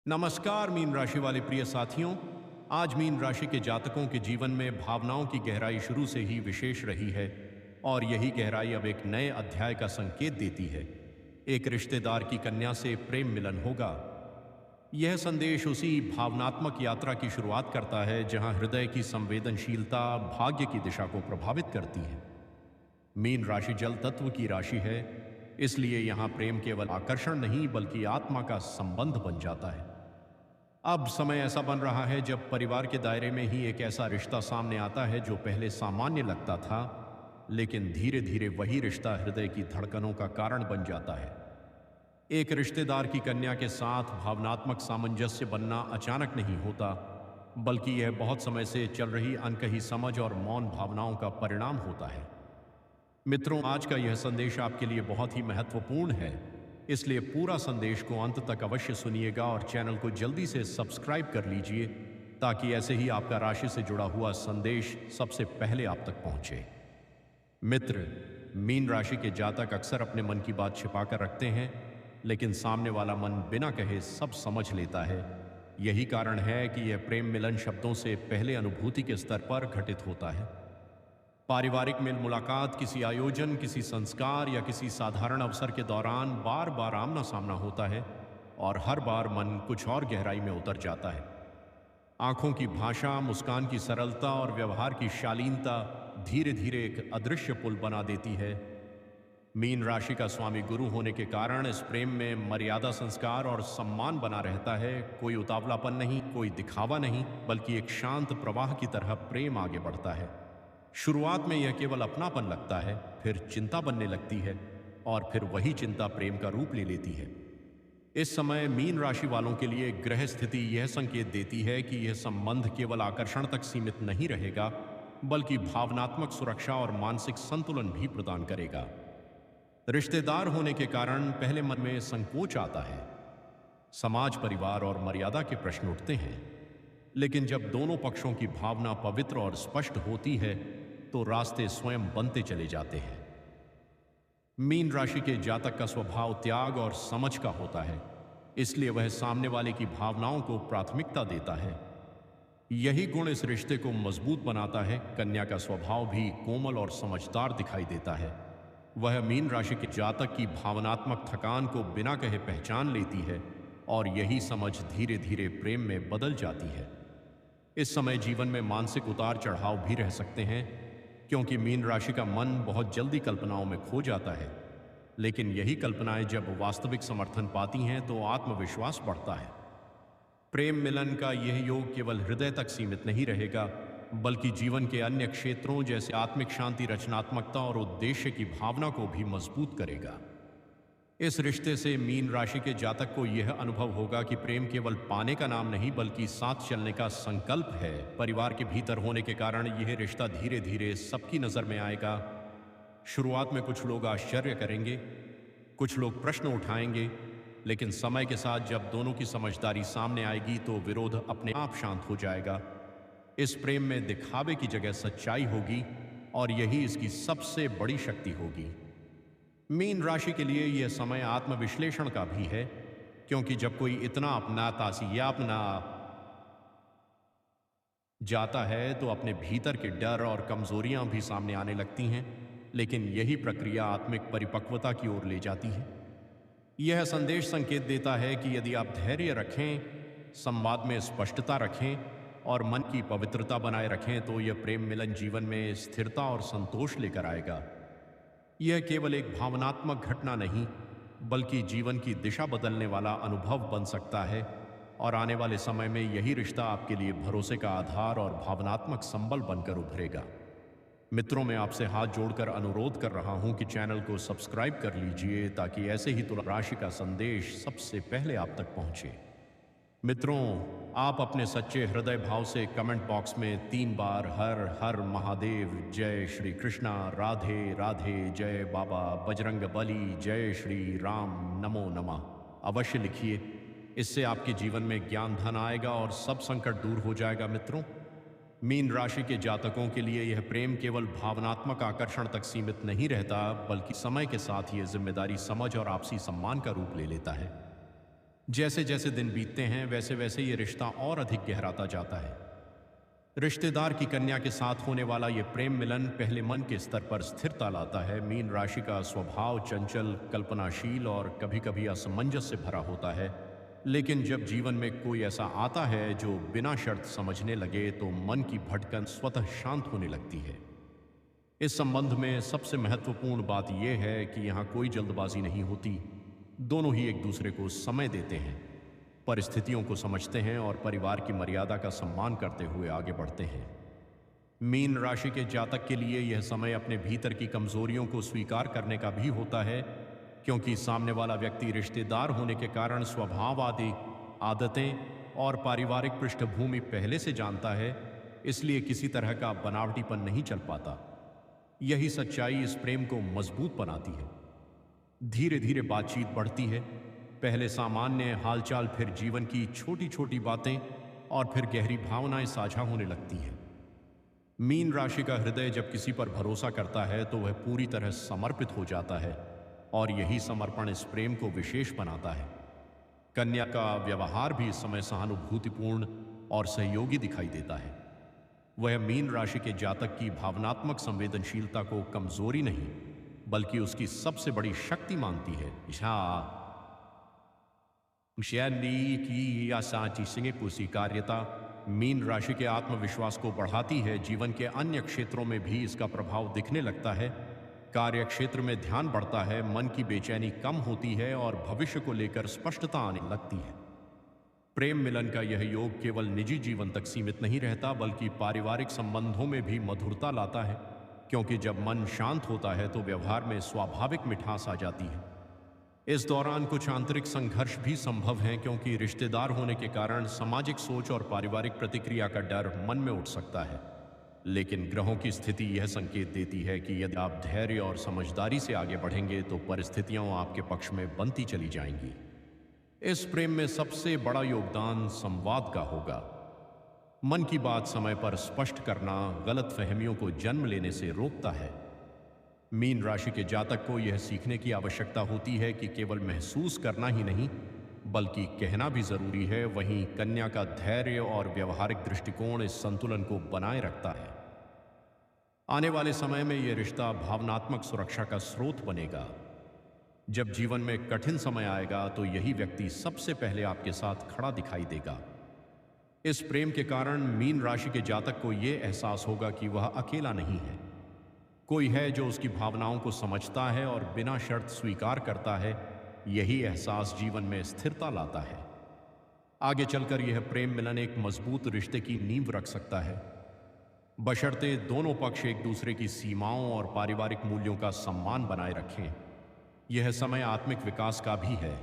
नमस्कार मीन राशि वाले प्रिय साथियों। आज मीन राशि के जातकों के जीवन में भावनाओं की गहराई शुरू से ही विशेष रही है और यही गहराई अब एक नए अध्याय का संकेत देती है। एक रिश्तेदार की कन्या से प्रेम मिलन होगा। यह संदेश उसी भावनात्मक यात्रा की शुरुआत करता है जहां हृदय की संवेदनशीलता भाग्य की दिशा को प्रभावित करती है। मीन राशि जल तत्व की राशि है, इसलिए यहां प्रेम केवल आकर्षण नहीं बल्कि आत्मा का संबंध बन जाता है। अब समय ऐसा बन रहा है जब परिवार के दायरे में ही एक ऐसा रिश्ता सामने आता है जो पहले सामान्य लगता था, लेकिन धीरे धीरे वही रिश्ता हृदय की धड़कनों का कारण बन जाता है। एक रिश्तेदार की कन्या के साथ भावनात्मक सामंजस्य बनना अचानक नहीं होता, बल्कि यह बहुत समय से चल रही अनकही समझ और मौन भावनाओं का परिणाम होता है। मित्रों, आज का यह संदेश आपके लिए बहुत ही महत्वपूर्ण है, इसलिए पूरा संदेश को अंत तक अवश्य सुनिएगा और चैनल को जल्दी से सब्सक्राइब कर लीजिए ताकि ऐसे ही आपका राशि से जुड़ा हुआ संदेश सबसे पहले आप तक पहुंचे। मित्र, मीन राशि के जातक अक्सर अपने मन की बात छिपाकर रखते हैं, लेकिन सामने वाला मन बिना कहे सब समझ लेता है। यही कारण है कि यह प्रेम मिलन शब्दों से पहले अनुभूति के स्तर पर घटित होता है। पारिवारिक मेल मुलाकात, किसी आयोजन, किसी संस्कार या किसी साधारण अवसर के दौरान बार बार आमना सामना होता है और हर बार मन कुछ और गहराई में उतर जाता है। आंखों की भाषा, मुस्कान की सरलता और व्यवहार की शालीनता धीरे धीरे एक अदृश्य पुल बना देती है। मीन राशि का स्वामी गुरु होने के कारण इस प्रेम में मर्यादा, संस्कार और सम्मान बना रहता है। कोई उतावलापन नहीं, कोई दिखावा नहीं, बल्कि एक शांत प्रवाह की तरह प्रेम आगे बढ़ता है। शुरुआत में यह केवल अपनापन लगता है, फिर चिंता बनने लगती है और फिर वही चिंता प्रेम का रूप ले लेती है। इस समय मीन राशि वालों के लिए ग्रह स्थिति यह संकेत देती है कि यह संबंध केवल आकर्षण तक सीमित नहीं रहेगा, बल्कि भावनात्मक सुरक्षा और मानसिक संतुलन भी प्रदान करेगा। रिश्तेदार होने के कारण पहले मन में संकोच आता है। समाज, परिवार और मर्यादा के प्रश्न उठते हैं, लेकिन जब दोनों पक्षों की भावना पवित्र और स्पष्ट होती है तो रास्ते स्वयं बनते चले जाते हैं। मीन राशि के जातक का स्वभाव त्याग और समझ का होता है, इसलिए वह सामने वाले की भावनाओं को प्राथमिकता देता है। यही गुण इस रिश्ते को मजबूत बनाता है। कन्या का स्वभाव भी कोमल और समझदार दिखाई देता है। वह मीन राशि के जातक की भावनात्मक थकान को बिना कहे पहचान लेती है और यही समझ धीरे धीरे प्रेम में बदल जाती है। इस समय जीवन में मानसिक उतार चढ़ाव भी रह सकते हैं, क्योंकि मीन राशि का मन बहुत जल्दी कल्पनाओं में खो जाता है, लेकिन यही कल्पनाएं जब वास्तविक समर्थन पाती हैं तो आत्मविश्वास बढ़ता है। प्रेम मिलन का यह योग केवल हृदय तक सीमित नहीं रहेगा, बल्कि जीवन के अन्य क्षेत्रों जैसे आत्मिक शांति, रचनात्मकता और उद्देश्य की भावना को भी मजबूत करेगा। इस रिश्ते से मीन राशि के जातक को यह अनुभव होगा कि प्रेम केवल पाने का नाम नहीं बल्कि साथ चलने का संकल्प है। परिवार के भीतर होने के कारण यह रिश्ता धीरे धीरे सबकी नजर में आएगा। शुरुआत में कुछ लोग आश्चर्य करेंगे, कुछ लोग प्रश्न उठाएंगे, लेकिन समय के साथ जब दोनों की समझदारी सामने आएगी तो विरोध अपने आप शांत हो जाएगा। इस प्रेम में दिखावे की जगह सच्चाई होगी और यही इसकी सबसे बड़ी शक्ति होगी। मीन राशि के लिए यह समय आत्मविश्लेषण का भी है, क्योंकि जब कोई इतना अपना जाता है तो अपने भीतर के डर और कमजोरियां भी सामने आने लगती हैं, लेकिन यही प्रक्रिया आत्मिक परिपक्वता की ओर ले जाती है। यह संदेश संकेत देता है कि यदि आप धैर्य रखें, संवाद में स्पष्टता रखें और मन की पवित्रता बनाए रखें तो यह प्रेम मिलन जीवन में स्थिरता और संतोष लेकर आएगा। यह केवल एक भावनात्मक घटना नहीं, बल्कि जीवन की दिशा बदलने वाला अनुभव बन सकता है और आने वाले समय में यही रिश्ता आपके लिए भरोसे का आधार और भावनात्मक संबल बनकर उभरेगा। मित्रों, मैं आपसे हाथ जोड़कर अनुरोध कर रहा हूं कि चैनल को सब्सक्राइब कर लीजिए ताकि ऐसे ही तुला राशि का संदेश सबसे पहले आप तक पहुंचे। मित्रों, आप अपने सच्चे हृदय भाव से कमेंट बॉक्स में 3 बार हर हर महादेव, जय श्री कृष्णा, राधे राधे, जय बाबा बजरंग बली, जय श्री राम, नमो नमः अवश्य लिखिए। इससे आपके जीवन में ज्ञान धन आएगा और सब संकट दूर हो जाएगा। मित्रों, मीन राशि के जातकों के लिए यह प्रेम केवल भावनात्मक आकर्षण तक सीमित नहीं रहता, बल्कि समय के साथ ये जिम्मेदारी, समझ और आपसी सम्मान का रूप ले लेता है। जैसे जैसे दिन बीतते हैं वैसे वैसे ये रिश्ता और अधिक गहराता जाता है। रिश्तेदार की कन्या के साथ होने वाला ये प्रेम मिलन पहले मन के स्तर पर स्थिरता लाता है। मीन राशि का स्वभाव चंचल, कल्पनाशील और कभी कभी असमंजस से भरा होता है। लेकिन जब जीवन में कोई ऐसा आता है जो बिना शर्त समझने लगे तो मन की भटकन स्वतः शांत होने लगती है। इस संबंध में सबसे महत्वपूर्ण बात यह है कि यहाँ कोई जल्दबाजी नहीं होती। दोनों ही एक दूसरे को समय देते हैं, परिस्थितियों को समझते हैं और परिवार की मर्यादा का सम्मान करते हुए आगे बढ़ते हैं। मीन राशि के जातक के लिए यह समय अपने भीतर की कमजोरियों को स्वीकार करने का भी होता है, क्योंकि सामने वाला व्यक्ति रिश्तेदार होने के कारण स्वभाव आदि, आदतें और पारिवारिक पृष्ठभूमि पहले से जानता है, इसलिए किसी तरह का बनावटीपन नहीं चल पाता। यही सच्चाई इस प्रेम को मजबूत बनाती है। धीरे धीरे बातचीत बढ़ती है, पहले सामान्य हालचाल, फिर जीवन की छोटी छोटी बातें और फिर गहरी भावनाएं साझा होने लगती हैं। मीन राशि का हृदय जब किसी पर भरोसा करता है तो वह पूरी तरह समर्पित हो जाता है और यही समर्पण इस प्रेम को विशेष बनाता है। कन्या का व्यवहार भी इस समय सहानुभूतिपूर्ण और सहयोगी दिखाई देता है। वह मीन राशि के जातक की भावनात्मक संवेदनशीलता को कमजोरी नहीं बल्कि उसकी सबसे बड़ी शक्ति मानती है। की आसाची सिंह पुसी कार्यता मीन राशि के आत्मविश्वास को बढ़ाती है। जीवन के अन्य क्षेत्रों में भी इसका प्रभाव दिखने लगता है। कार्य क्षेत्र में ध्यान बढ़ता है, मन की बेचैनी कम होती है और भविष्य को लेकर स्पष्टता आने लगती है। प्रेम मिलन का यह योग केवल निजी जीवन तक सीमित नहीं रहता बल्कि पारिवारिक संबंधों में भी मधुरता लाता है, क्योंकि जब मन शांत होता है तो व्यवहार में स्वाभाविक मिठास आ जाती है। इस दौरान कुछ आंतरिक संघर्ष भी संभव हैं, क्योंकि रिश्तेदार होने के कारण सामाजिक सोच और पारिवारिक प्रतिक्रिया का डर मन में उठ सकता है। लेकिन ग्रहों की स्थिति यह संकेत देती है कि यदि आप धैर्य और समझदारी से आगे बढ़ेंगे तो परिस्थितियां आपके पक्ष में बनती चली जाएंगी। इस प्रेम में सबसे बड़ा योगदान संवाद का होगा। मन की बात समय पर स्पष्ट करना गलत फहमियों को जन्म लेने से रोकता है। मीन राशि के जातक को यह सीखने की आवश्यकता होती है कि केवल महसूस करना ही नहीं बल्कि कहना भी जरूरी है। वहीं कन्या का धैर्य और व्यवहारिक दृष्टिकोण इस संतुलन को बनाए रखता है। आने वाले समय में यह रिश्ता भावनात्मक सुरक्षा का स्रोत बनेगा। जब जीवन में कठिन समय आएगा तो यही व्यक्ति सबसे पहले आपके साथ खड़ा दिखाई देगा। इस प्रेम के कारण मीन राशि के जातक को यह एहसास होगा कि वह अकेला नहीं है। कोई है जो उसकी भावनाओं को समझता है और बिना शर्त स्वीकार करता है। यही एहसास जीवन में स्थिरता लाता है। आगे चलकर यह प्रेम मिलन एक मजबूत रिश्ते की नींव रख सकता है, बशर्ते दोनों पक्ष एक दूसरे की सीमाओं और पारिवारिक मूल्यों का सम्मान बनाए रखें। यह समय आत्मिक विकास का भी है,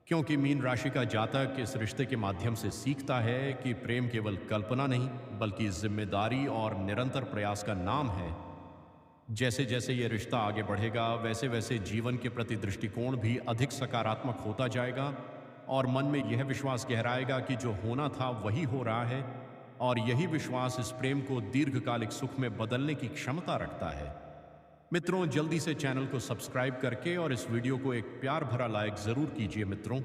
क्योंकि मीन राशि का जातक इस रिश्ते के माध्यम से सीखता है कि प्रेम केवल कल्पना नहीं बल्कि जिम्मेदारी और निरंतर प्रयास का नाम है। जैसे जैसे यह रिश्ता आगे बढ़ेगा वैसे वैसे जीवन के प्रति दृष्टिकोण भी अधिक सकारात्मक होता जाएगा और मन में यह विश्वास गहराएगा कि जो होना था वही हो रहा है, और यही विश्वास इस प्रेम को दीर्घकालिक सुख में बदलने की क्षमता रखता है। मित्रों, जल्दी से चैनल को सब्सक्राइब करके और इस वीडियो को एक प्यार भरा लाइक जरूर कीजिए। मित्रों,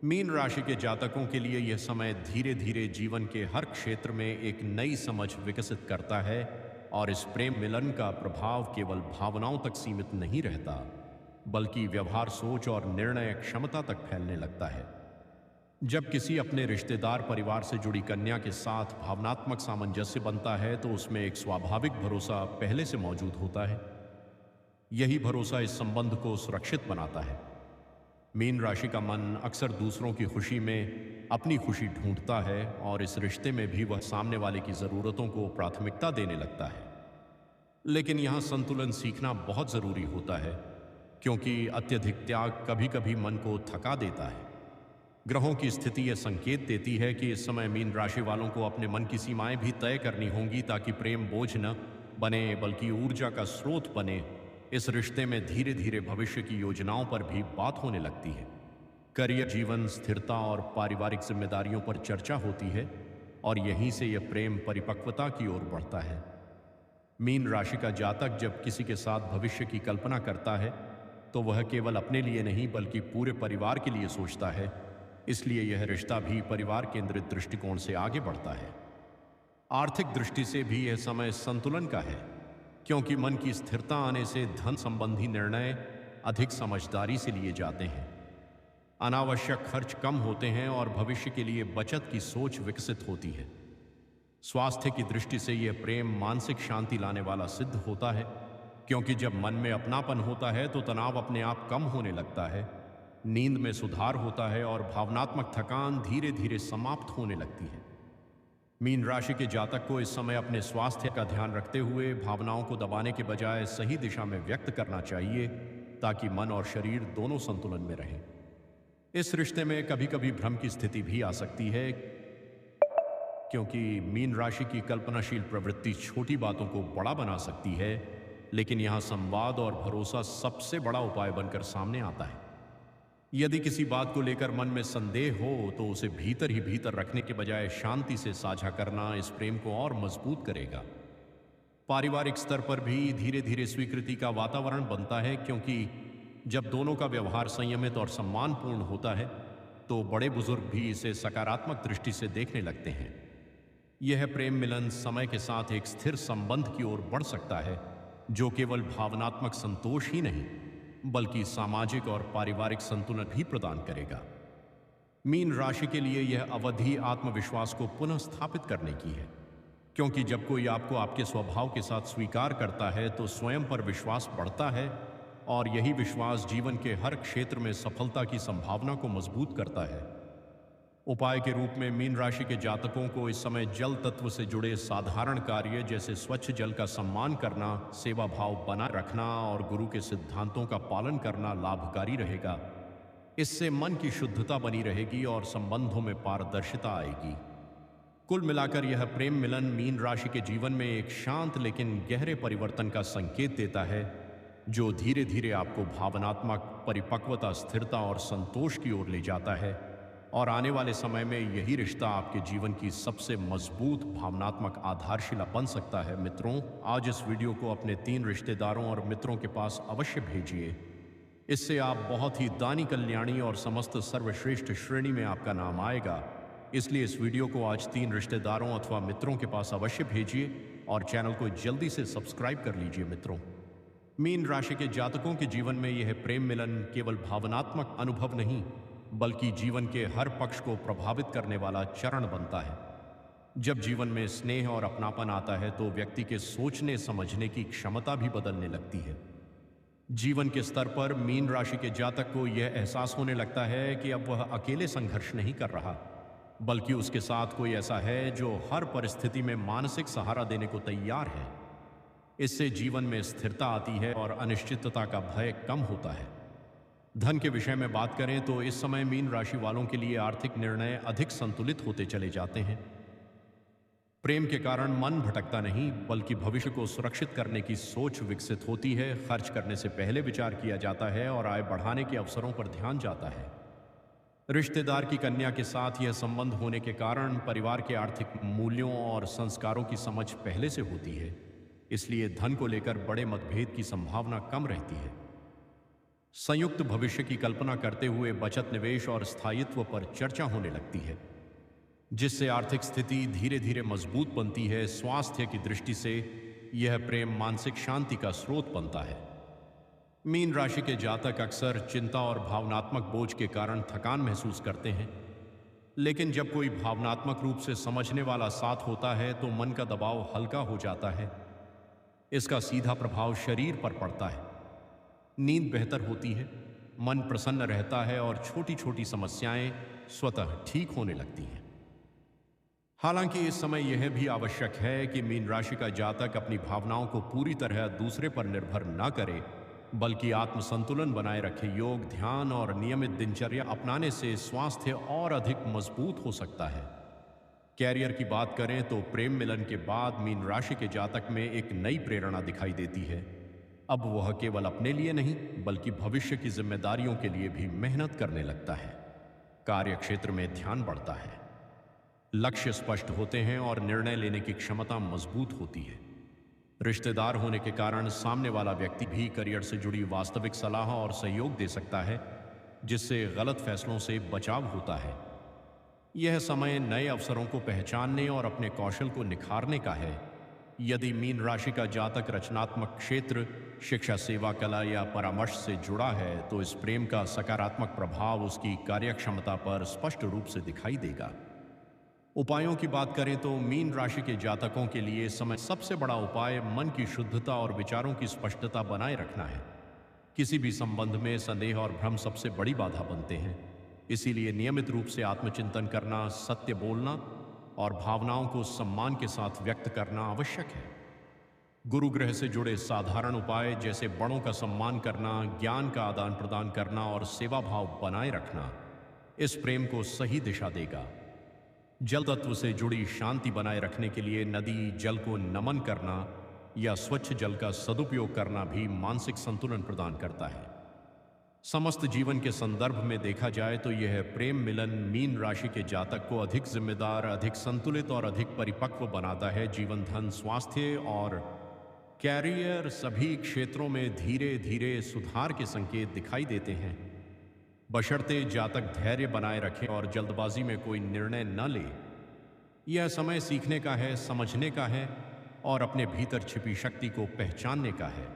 मीन राशि के जातकों के लिए यह समय धीरे धीरे जीवन के हर क्षेत्र में एक नई समझ विकसित करता है और इस प्रेम मिलन का प्रभाव केवल भावनाओं तक सीमित नहीं रहता बल्कि व्यवहार, सोच और निर्णय क्षमता तक फैलने लगता है। जब किसी अपने रिश्तेदार परिवार से जुड़ी कन्या के साथ भावनात्मक सामंजस्य बनता है तो उसमें एक स्वाभाविक भरोसा पहले से मौजूद होता है। यही भरोसा इस संबंध को सुरक्षित बनाता है। मीन राशि का मन अक्सर दूसरों की खुशी में अपनी खुशी ढूंढता है और इस रिश्ते में भी वह सामने वाले की जरूरतों को प्राथमिकता देने लगता है। लेकिन यहाँ संतुलन सीखना बहुत जरूरी होता है, क्योंकि अत्यधिक त्याग कभी कभी मन को थका देता है। ग्रहों की स्थिति यह संकेत देती है कि इस समय मीन राशि वालों को अपने मन की सीमाएं भी तय करनी होंगी, ताकि प्रेम बोझ न बने बल्कि ऊर्जा का स्रोत बने। इस रिश्ते में धीरे धीरे भविष्य की योजनाओं पर भी बात होने लगती है। करियर, जीवन, स्थिरता और पारिवारिक जिम्मेदारियों पर चर्चा होती है और यहीं से यह प्रेम परिपक्वता की ओर बढ़ता है। मीन राशि का जातक जब किसी के साथ भविष्य की कल्पना करता है तो वह केवल अपने लिए नहीं बल्कि पूरे परिवार के लिए सोचता है। इसलिए यह रिश्ता भी परिवार केंद्रित दृष्टिकोण से आगे बढ़ता है। आर्थिक दृष्टि से भी यह समय संतुलन का है, क्योंकि मन की स्थिरता आने से धन संबंधी निर्णय अधिक समझदारी से लिए जाते हैं। अनावश्यक खर्च कम होते हैं और भविष्य के लिए बचत की सोच विकसित होती है। स्वास्थ्य की दृष्टि से यह प्रेम मानसिक शांति लाने वाला सिद्ध होता है, क्योंकि जब मन में अपनापन होता है तो तनाव अपने आप कम होने लगता है, नींद में सुधार होता है और भावनात्मक थकान धीरे धीरे समाप्त होने लगती है। मीन राशि के जातक को इस समय अपने स्वास्थ्य का ध्यान रखते हुए भावनाओं को दबाने के बजाय सही दिशा में व्यक्त करना चाहिए, ताकि मन और शरीर दोनों संतुलन में रहें। इस रिश्ते में कभी कभी भ्रम की स्थिति भी आ सकती है, क्योंकि मीन राशि की कल्पनाशील प्रवृत्ति छोटी बातों को बड़ा बना सकती है, लेकिन यहां संवाद और भरोसा सबसे बड़ा उपाय बनकर सामने आता है। यदि किसी बात को लेकर मन में संदेह हो तो उसे भीतर ही भीतर रखने के बजाय शांति से साझा करना इस प्रेम को और मजबूत करेगा। पारिवारिक स्तर पर भी धीरे धीरे स्वीकृति का वातावरण बनता है, क्योंकि जब दोनों का व्यवहार संयमित और सम्मानपूर्ण होता है तो बड़े बुजुर्ग भी इसे सकारात्मक दृष्टि से देखने लगते हैं। यह प्रेम मिलन समय के साथ एक स्थिर संबंध की ओर बढ़ सकता है, जो केवल भावनात्मक संतोष ही नहीं बल्कि सामाजिक और पारिवारिक संतुलन भी प्रदान करेगा। मीन राशि के लिए यह अवधि आत्मविश्वास को पुनः स्थापित करने की है, क्योंकि जब कोई आपको आपके स्वभाव के साथ स्वीकार करता है तो स्वयं पर विश्वास बढ़ता है, और यही विश्वास जीवन के हर क्षेत्र में सफलता की संभावना को मजबूत करता है। उपाय के रूप में मीन राशि के जातकों को इस समय जल तत्व से जुड़े साधारण कार्य जैसे स्वच्छ जल का सम्मान करना, सेवा भाव बनाए रखना और गुरु के सिद्धांतों का पालन करना लाभकारी रहेगा। इससे मन की शुद्धता बनी रहेगी और संबंधों में पारदर्शिता आएगी। कुल मिलाकर यह प्रेम मिलन मीन राशि के जीवन में एक शांत लेकिन गहरे परिवर्तन का संकेत देता है, जो धीरे धीरे आपको भावनात्मक परिपक्वता, स्थिरता और संतोष की ओर ले जाता है। और आने वाले समय में यही रिश्ता आपके जीवन की सबसे मजबूत भावनात्मक आधारशिला बन सकता है। मित्रों, आज इस वीडियो को अपने 3 रिश्तेदारों और मित्रों के पास अवश्य भेजिए। इससे आप बहुत ही दानी, कल्याणी और समस्त सर्वश्रेष्ठ श्रेणी में आपका नाम आएगा। इसलिए इस वीडियो को आज 3 रिश्तेदारों अथवा मित्रों के पास अवश्य भेजिए और चैनल को जल्दी से सब्सक्राइब कर लीजिए। मित्रों, मीन राशि के जातकों के जीवन में यह प्रेम मिलन केवल भावनात्मक अनुभव नहीं बल्कि जीवन के हर पक्ष को प्रभावित करने वाला चरण बनता है। जब जीवन में स्नेह और अपनापन आता है तो व्यक्ति के सोचने समझने की क्षमता भी बदलने लगती है। जीवन के स्तर पर मीन राशि के जातक को यह एहसास होने लगता है कि अब वह अकेले संघर्ष नहीं कर रहा, बल्कि उसके साथ कोई ऐसा है जो हर परिस्थिति में मानसिक सहारा देने को तैयार है। इससे जीवन में स्थिरता आती है और अनिश्चितता का भय कम होता है। धन के विषय में बात करें तो इस समय मीन राशि वालों के लिए आर्थिक निर्णय अधिक संतुलित होते चले जाते हैं। प्रेम के कारण मन भटकता नहीं बल्कि भविष्य को सुरक्षित करने की सोच विकसित होती है। खर्च करने से पहले विचार किया जाता है और आय बढ़ाने के अवसरों पर ध्यान जाता है। रिश्तेदार की कन्या के साथ यह संबंध होने के कारण परिवार के आर्थिक मूल्यों और संस्कारों की समझ पहले से होती है, इसलिए धन को लेकर बड़े मतभेद की संभावना कम रहती है। संयुक्त भविष्य की कल्पना करते हुए बचत, निवेश और स्थायित्व पर चर्चा होने लगती है, जिससे आर्थिक स्थिति धीरे धीरे मजबूत बनती है। स्वास्थ्य की दृष्टि से यह प्रेम मानसिक शांति का स्रोत बनता है। मीन राशि के जातक अक्सर चिंता और भावनात्मक बोझ के कारण थकान महसूस करते हैं, लेकिन जब कोई भावनात्मक रूप से समझने वाला साथ होता है तो मन का दबाव हल्का हो जाता है। इसका सीधा प्रभाव शरीर पर पड़ता है। नींद बेहतर होती है, मन प्रसन्न रहता है और छोटी छोटी समस्याएं स्वतः ठीक होने लगती हैं। हालांकि इस समय यह भी आवश्यक है कि मीन राशि का जातक अपनी भावनाओं को पूरी तरह दूसरे पर निर्भर न करे, बल्कि आत्मसंतुलन बनाए रखे। योग, ध्यान और नियमित दिनचर्या अपनाने से स्वास्थ्य और अधिक मजबूत हो सकता है। कैरियर की बात करें तो प्रेम मिलन के बाद मीन राशि के जातक में एक नई प्रेरणा दिखाई देती है। अब वह केवल अपने लिए नहीं बल्कि भविष्य की जिम्मेदारियों के लिए भी मेहनत करने लगता है। कार्य क्षेत्र में ध्यान बढ़ता है, लक्ष्य स्पष्ट होते हैं और निर्णय लेने की क्षमता मजबूत होती है। रिश्तेदार होने के कारण सामने वाला व्यक्ति भी करियर से जुड़ी वास्तविक सलाह और सहयोग दे सकता है, जिससे गलत फैसलों से बचाव होता है। यह समय नए अवसरों को पहचानने और अपने कौशल को निखारने का है। यदि मीन राशि का जातक रचनात्मक क्षेत्र, शिक्षा, सेवा, कला या परामर्श से जुड़ा है तो इस प्रेम का सकारात्मक प्रभाव उसकी कार्यक्षमता पर स्पष्ट रूप से दिखाई देगा। उपायों की बात करें तो मीन राशि के जातकों के लिए इस समय सबसे बड़ा उपाय मन की शुद्धता और विचारों की स्पष्टता बनाए रखना है। किसी भी संबंध में संदेह और भ्रम सबसे बड़ी बाधा बनते हैं। इसीलिए नियमित रूप से आत्मचिंतन करना, सत्य बोलना और भावनाओं को सम्मान के साथ व्यक्त करना आवश्यक है। गुरु ग्रह से जुड़े साधारण उपाय जैसे बड़ों का सम्मान करना, ज्ञान का आदान प्रदान करना और सेवा भाव बनाए रखना इस प्रेम को सही दिशा देगा। जल तत्व से जुड़ी शांति बनाए रखने के लिए नदी जल को नमन करना या स्वच्छ जल का सदुपयोग करना भी मानसिक संतुलन प्रदान करता है। समस्त जीवन के संदर्भ में देखा जाए तो यह प्रेम मिलन मीन राशि के जातक को अधिक जिम्मेदार, अधिक संतुलित और अधिक परिपक्व बनाता है। जीवन, धन, स्वास्थ्य और कैरियर सभी क्षेत्रों में धीरे धीरे सुधार के संकेत दिखाई देते हैं, बशर्ते जातक धैर्य बनाए रखें और जल्दबाजी में कोई निर्णय न ले। यह समय सीखने का है, समझने का है और अपने भीतर छिपी शक्ति को पहचानने का है।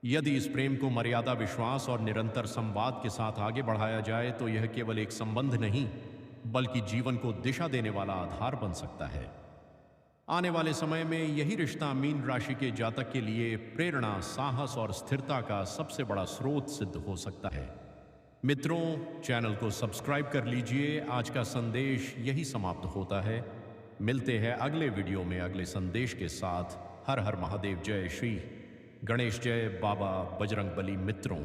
यदि इस प्रेम को मर्यादा, विश्वास और निरंतर संवाद के साथ आगे बढ़ाया जाए तो यह केवल एक संबंध नहीं बल्कि जीवन को दिशा देने वाला आधार बन सकता है। आने वाले समय में यही रिश्ता मीन राशि के जातक के लिए प्रेरणा, साहस और स्थिरता का सबसे बड़ा स्रोत सिद्ध हो सकता है। मित्रों, चैनल को सब्सक्राइब कर लीजिए। आज का संदेश यही समाप्त होता है। मिलते हैं अगले वीडियो में अगले संदेश के साथ। हर हर महादेव। जय श्री गणेश, जय बाबा बजरंगबली। मित्रों।